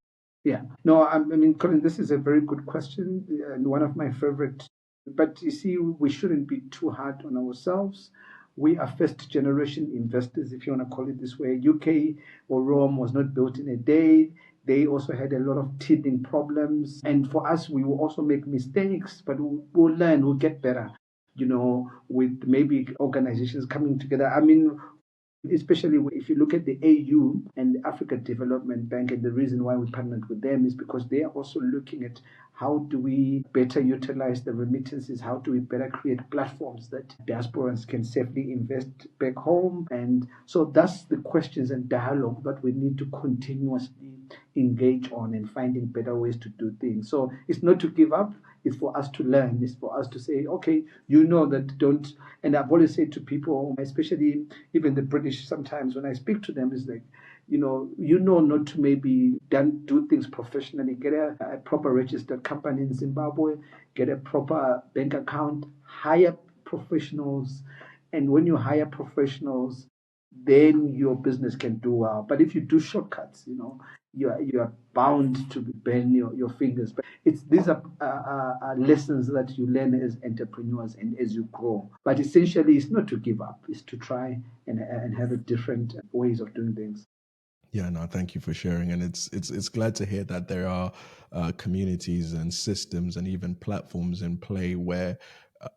Yeah, no, I mean, Colin, this is a very good question and one of my favorite. But you see, we shouldn't be too hard on ourselves. We are first generation investors, if you want to call it this way. UK or Rome was not built in a day. They also had a lot of teething problems. And for us, we will also make mistakes, but we'll learn, we'll get better, with maybe organizations coming together. I mean, especially if you look at the AU and the Africa Development Bank, and the reason why we partnered with them is because they are also looking at how do we better utilize the remittances, how do we better create platforms that diasporans can safely invest back home. And so that's the questions and dialogue that we need to continuously engage on and finding better ways to do things. So it's not to give up, it's for us to learn, it's for us to say, okay, that don't. And I've always said to people, especially even the British, sometimes when I speak to them, is like, not to maybe do things professionally. Get a proper registered company in Zimbabwe, get a proper bank account, hire professionals. And when you hire professionals, then your business can do well. But if you do shortcuts, you are bound to burn your fingers. But these are lessons that you learn as entrepreneurs and as you grow. But essentially, it's not to give up; it's to try and have a different ways of doing things. Yeah, no, thank you for sharing, and it's glad to hear that there are communities and systems and even platforms in play where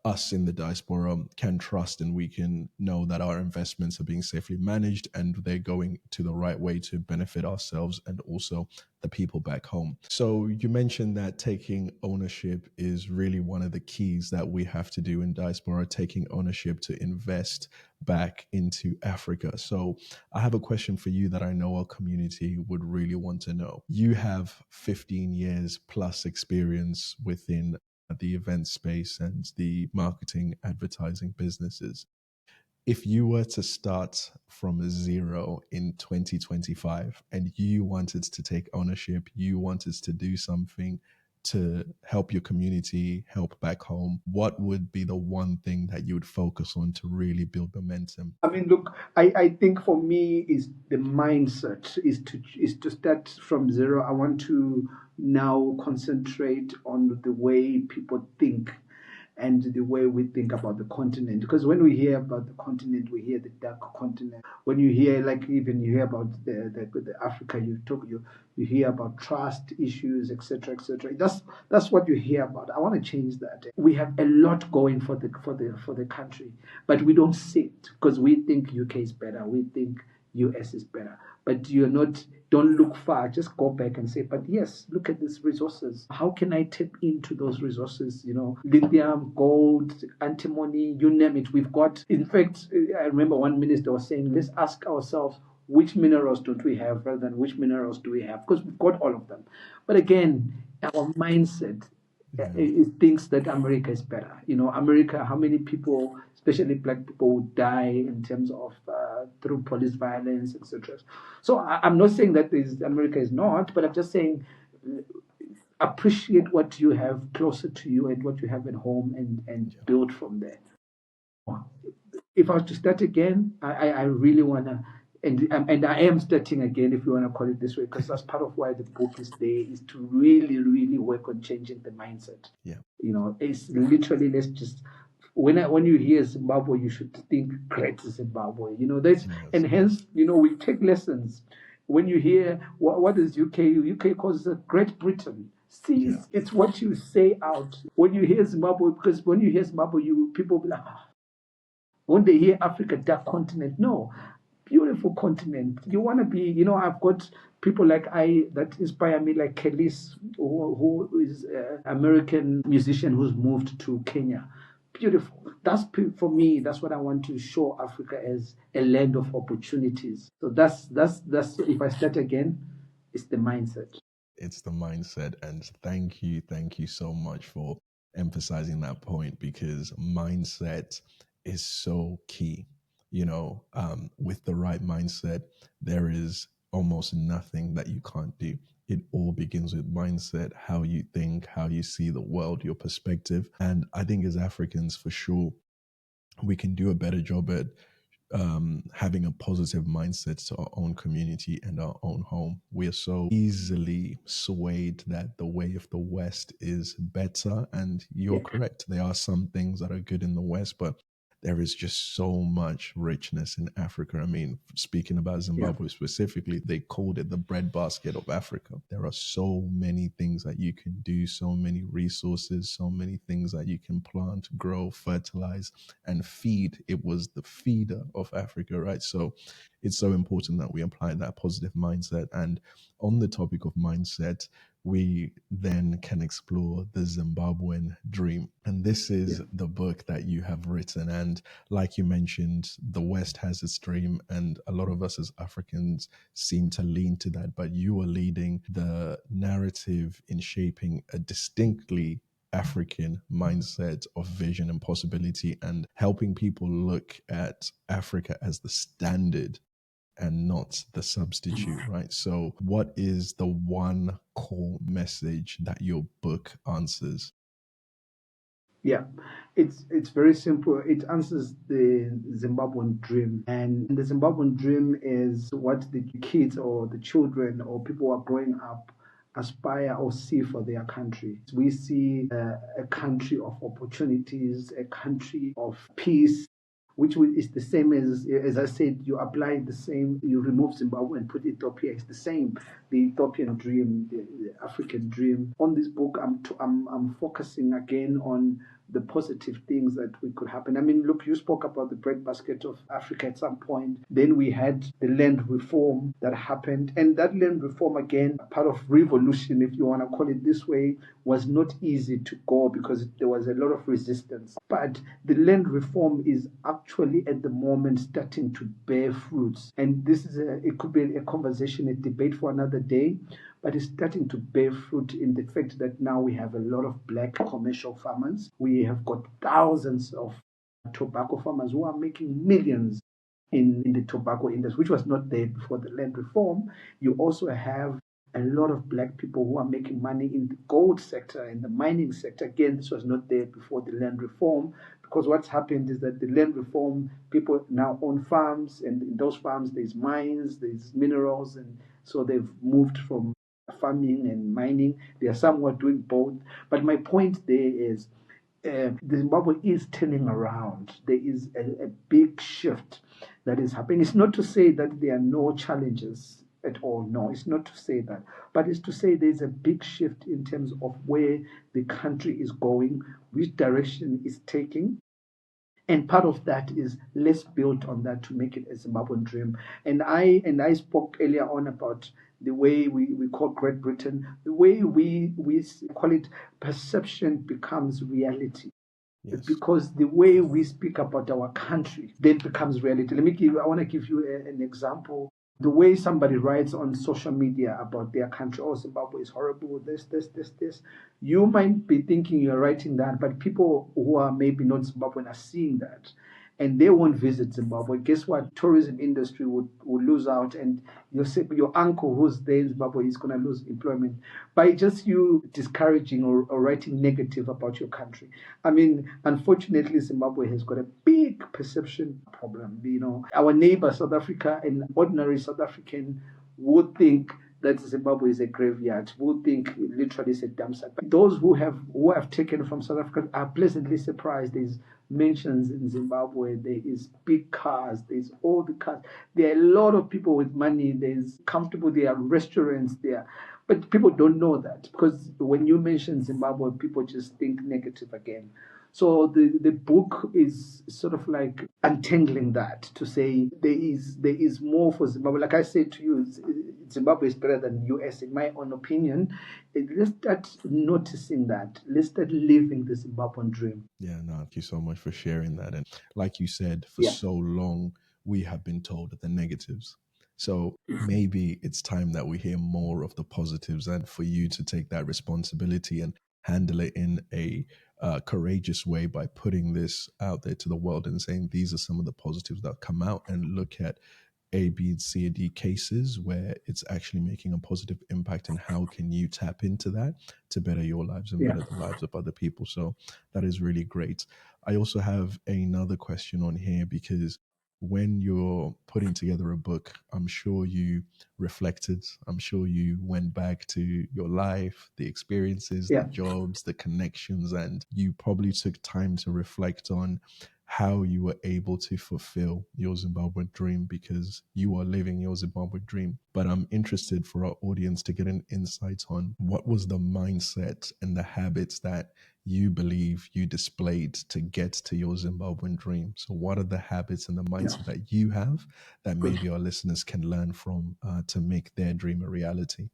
us in the diaspora can trust and we can know that our investments are being safely managed and they're going to the right way to benefit ourselves and also the people back home. So you mentioned that taking ownership is really one of the keys that we have to do in diaspora, taking ownership to invest back into Africa. So I have a question for you that I know our community would really want to know. You have 15 years plus experience within the event space and the marketing advertising businesses. If you were to start from zero in 2025 and you wanted to take ownership, you wanted to do something to help your community, help back home, what would be the one thing that you would focus on to really build momentum? I mean, look, I think for me is the mindset is to start from zero. I want to now concentrate on the way people think and the way we think about the continent. Because when we hear about the continent, we hear the dark continent. When you hear, like, even you hear about the Africa, you hear about trust issues, etc., etc. That's what you hear about. I want to change that. We have a lot going for the country, but we don't see it because we think UK is better. We think US is better. But don't look far, just go back and say, but yes, look at these resources. How can I tap into those resources? Lithium, gold, antimony, you name it. We've got, in fact, I remember one minister was saying, let's ask ourselves, which minerals don't we have rather than which minerals do we have? Because we've got all of them. But again, our mindset, it thinks that America is better. America, how many people, especially black people, would die in terms of through police violence, etc. So I'm not saying that America is not, but I'm just saying appreciate what you have closer to you and what you have at home and build from there. If I was to start again, I really want to, and I am starting again, if you want to call it this way, because that's part of why the book is there, is to really, really work on changing the mindset. Yeah. It's literally, let's just, when you hear Zimbabwe, you should think great Zimbabwe. That's, and hence, we take lessons. When you hear what is UK calls it Great Britain. See, it's what you say out when you hear Zimbabwe, because when you hear Zimbabwe, people be like, when they hear Africa, dark continent, no, beautiful continent. You want to be, I've got people like that inspire me, like Kelis, who is an American musician who's moved to Kenya. Beautiful. That's, for me, that's what I want to show Africa as a land of opportunities. So that's if I start again, it's the mindset. It's the mindset. And thank you so much for emphasizing that point, because mindset is so key. With the right mindset, there is almost nothing that you can't do. It all begins with mindset, how you think, how you see the world, your perspective. And I think as Africans, for sure, we can do a better job at having a positive mindset to our own community and our own home. We are so easily swayed that the way of the West is better. And you're correct. There are some things that are good in the West, but there is just so much richness in Africa. I mean, speaking about Zimbabwe specifically, they called it the breadbasket of Africa. There are so many things that you can do, so many resources, so many things that you can plant, grow, fertilize, and feed. It was the feeder of Africa, right? So it's so important that we apply that positive mindset. And on the topic of mindset, we then can explore the Zimbabwean Dream. And this is the book that you have written. And like you mentioned, the West has its dream, and a lot of us as Africans seem to lean to that. But you are leading the narrative in shaping a distinctly African mindset of vision and possibility, and helping people look at Africa as the standard and not the substitute, right? So what is the one core message that your book answers? Yeah, it's very simple. It answers the Zimbabwean dream, and the Zimbabwean dream is what the kids or the children or people who are growing up aspire or see for their country. We see a country of opportunities, a country of peace, which is the same as I said, you apply the same, you remove Zimbabwe and put Ethiopia. It's the same, the Ethiopian dream, the African dream. On this book, I'm focusing again on the positive things that we could happen. I mean, look, you spoke about the breadbasket of Africa at some point. Then we had the land reform that happened. And that land reform, again, part of revolution, if you want to call it this way, was not easy to go because there was a lot of resistance. But the land reform is actually at the moment starting to bear fruits. And this is it could be a conversation, a debate for another day, but it's starting to bear fruit in the fact that now we have a lot of black commercial farmers. We have got thousands of tobacco farmers who are making millions in the tobacco industry, which was not there before the land reform. You also have a lot of black people who are making money in the gold sector, in the mining sector. Again, this was not there before the land reform, because what's happened is that the land reform, people now own farms, and in those farms there's mines, there's minerals, and so they've moved from farming and mining. There are some who are doing both. But my point there is Zimbabwe is turning around. There is a big shift that is happening. It's not to say that there are no challenges at all. No, it's not to say that. But it's to say there's a big shift in terms of where the country is going, which direction it's taking. And part of that is let's build on that to make it a Zimbabwean dream. And I spoke earlier on about the way we call Great Britain, the way we call it perception becomes reality. Yes. Because the way we speak about our country then becomes reality. I want to give you an example. the way somebody writes on social media about their country, oh, Zimbabwe is horrible, this, you might be thinking you're writing that, but people who are maybe not Zimbabwean are seeing that. And they won't visit Zimbabwe. Guess what? Tourism industry would lose out, and your uncle who's there in Zimbabwe is going to lose employment by just you discouraging or writing negative about your country. I mean, unfortunately, Zimbabwe has got a big perception problem. Our neighbor South Africa, an ordinary South African would think that Zimbabwe is a graveyard, would think literally it's a dump site. But those who have taken from South Africa are pleasantly surprised. There's mentions in Zimbabwe, there is big cars, there's all the cars. There are a lot of people with money, there's comfortable, there are restaurants there. But people don't know that, because when you mention Zimbabwe, people just think negative again. So the book is sort of like untangling that to say there is more for Zimbabwe. Like I said to you, Zimbabwe is better than US in my own opinion. Let's start noticing that. Let's start living the Zimbabwean dream. Yeah, no, thank you so much for sharing that. And like you said, for Yeah. so long, we have been told the negatives. So maybe it's time that we hear more of the positives, and for you to take that responsibility and handle it in a courageous way by putting this out there to the world and saying these are some of the positives that come out, and look at A, B, C, and D cases where it's actually making a positive impact, and how can you tap into that to better your lives and Yeah. better the lives of other people. So that is really great. I also have another question on here, because when you're putting together a book, I'm sure you reflected, I'm sure you went back to your life, the experiences, the Yeah. jobs, the connections, and you probably took time to reflect on how you were able to fulfill your Zimbabwean dream, because you are living your Zimbabwean dream. But I'm interested for our audience to get an insight on what was the mindset and the habits that you believe you displayed to get to your Zimbabwean dream. So what are the habits and the Yeah. mindset that you have that Good. maybe our listeners can learn from to make their dream a reality?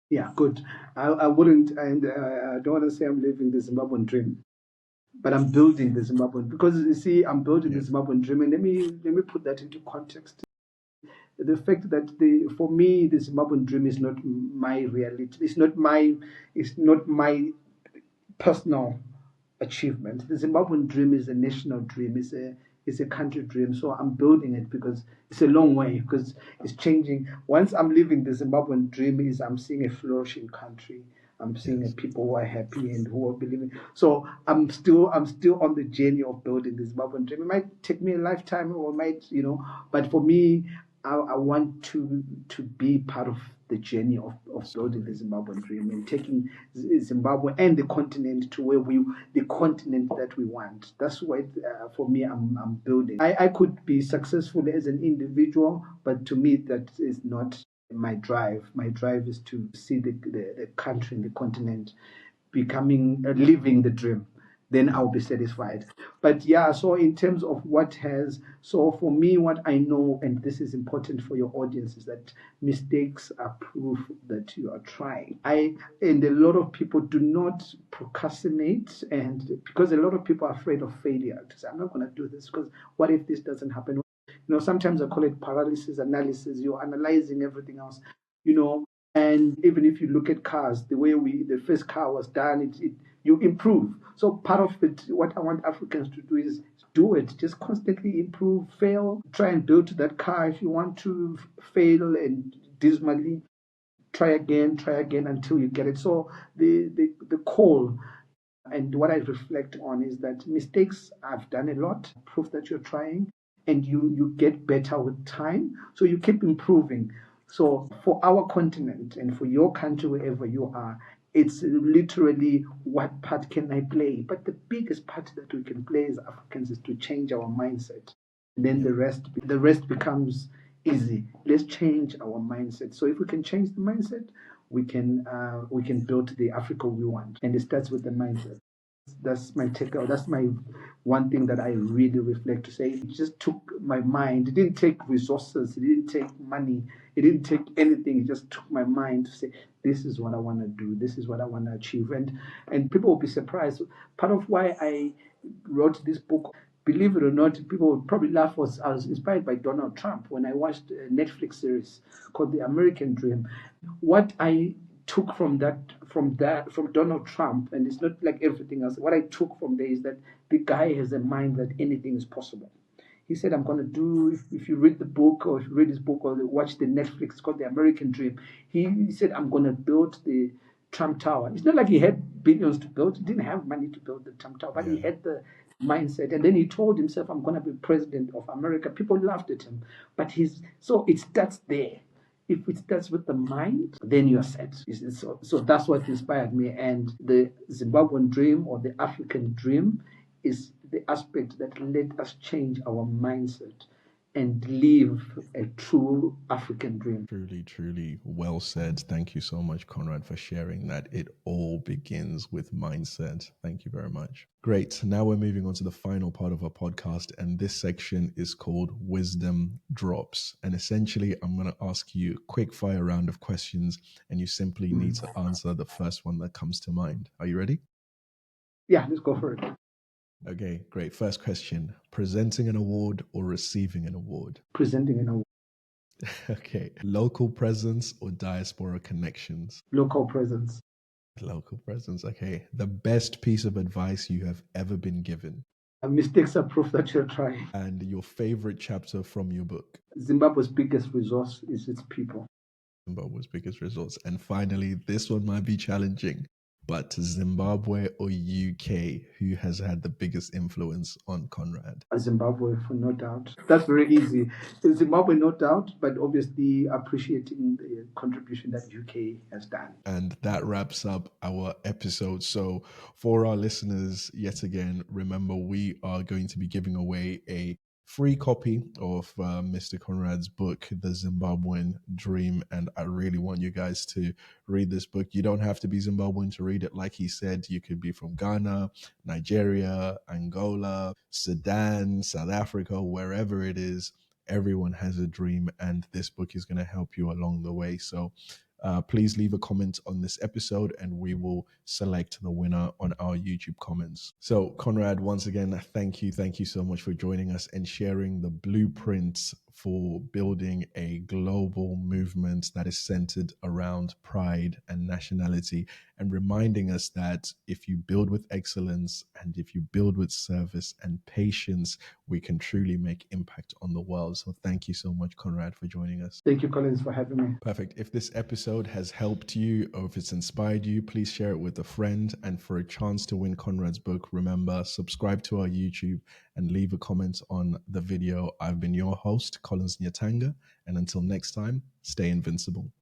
Yeah, good. I wouldn't, and I don't want to say I'm living the Zimbabwean dream, but I'm building the Zimbabwean, because you see, I'm building the Yeah. Zimbabwean dream, and let me put that into context. The fact that for me the Zimbabwean dream is not my reality. It's not my personal achievement. The Zimbabwean dream is a national dream. It's a country dream. So I'm building it because it's a long way, because it's changing. Once I'm living the Zimbabwean dream, is I'm seeing a flourishing country. I'm seeing a Yes. people who are happy and who are believing. So I'm still on the journey of building the Zimbabwean dream. It might take me a lifetime, or but for me, I want to be part of the journey of So building the great. Zimbabwean dream and taking Zimbabwe and the continent to the continent that we want. That's what for me I'm building. I could be successful as an individual, but to me that is not my drive. My drive is to see the country and the continent becoming living the dream. Then Yeah. I'll be satisfied. But yeah, so in terms of so for me, what I know, and this is important for your audience, is that mistakes are proof that you are trying. And a lot of people do not procrastinate, and because a lot of people are afraid of failure, to say, I'm not going to do this because what if this doesn't happen? Sometimes I call it paralysis analysis. You're analyzing everything else, you know. And even if you look at cars, the way the first car was done, you improve. So part of it, what I want Africans to do is do it. Just constantly improve, fail, try and build that car. If you want to fail and dismally, try again until you get it. So the call and what I reflect on is that mistakes, I've done a lot, proof that you're trying, and you get better with time. So you keep improving. So for our continent and for your country, wherever you are, it's literally what part can I play? But the biggest part that we can play as Africans is to change our mindset. Then Yeah. the rest becomes easy. Let's change our mindset. So if we can change the mindset, we can build the Africa we want, and it starts with the mindset. That's my takeout. That's my one thing that I really reflect to say. It just took my mind. It didn't take resources. It didn't take money. It didn't take anything. It just took my mind to say, this is what I want to do. This is what I want to achieve. And people will be surprised. Part of why I wrote this book, believe it or not, people would probably laugh. I was inspired by Donald Trump when I watched a Netflix series called The American Dream. What I took from Donald Trump, and it's not like everything else. What I took from there is that the guy has a mind that anything is possible. He said, I'm going to do, if you read the book or if you read his book or watch the Netflix, it's called The American Dream. He said, I'm going to build the Trump Tower. It's not like he had billions to build. He didn't have money to build the Trump Tower, but he had the mindset. And then he told himself, I'm going to be president of America. People laughed at him. So it starts there. If it starts with the mind, then you're set. So that's what inspired me. And the Zimbabwean dream or the African dream is the aspect that let us change our mindset and live a true African dream. Truly, truly well said. Thank you so much, Conrad, for sharing that. It all begins with mindset. Thank you very much. Great. Now we're moving on to the final part of our podcast, and this section is called Wisdom Drops. And essentially, I'm going to ask you a quick fire round of questions, and you simply need to answer the first one that comes to mind. Are you ready? Yeah, let's go for it. Okay, great. First question, presenting an award or receiving an award? Presenting an award. Okay, local presence or diaspora connections? Local presence. Local presence, okay. The best piece of advice you have ever been given? Mistakes are proof that you're trying. And your favorite chapter from your book? Zimbabwe's biggest resource is its people. Zimbabwe's biggest resource. And finally, this one might be challenging, but Zimbabwe or UK, who has had the biggest influence on Conrad? Zimbabwe, for no doubt. That's very easy. Zimbabwe, no doubt, but obviously appreciating the contribution that UK has done. And that wraps up our episode. So for our listeners, yet again, remember, we are going to be giving away a free copy of Mr. Conrad's book, The Zimbabwean Dream. And I really want you guys to read this book. You don't have to be Zimbabwean to read it. Like he said, you could be from Ghana, Nigeria, Angola, Sudan, South Africa, wherever it is. Everyone has a dream, and this book is going to help you along the way. So please leave a comment on this episode and we will select the winner on our YouTube comments. So Conrad, once again, thank you. Thank you so much for joining us and sharing the blueprints for building a global movement that is centered around pride and nationality, and reminding us that if you build with excellence and if you build with service and patience, we can truly make impact on the world. So thank you so much, Conrad, for joining us. Thank you, Collins, for having me. Perfect. If this episode has helped you or if it's inspired you, please share it with a friend. And for a chance to win Conrad's book, remember, subscribe to our YouTube and leave a comment on the video. I've been your host, Collins Nyatanga. And until next time, stay invincible.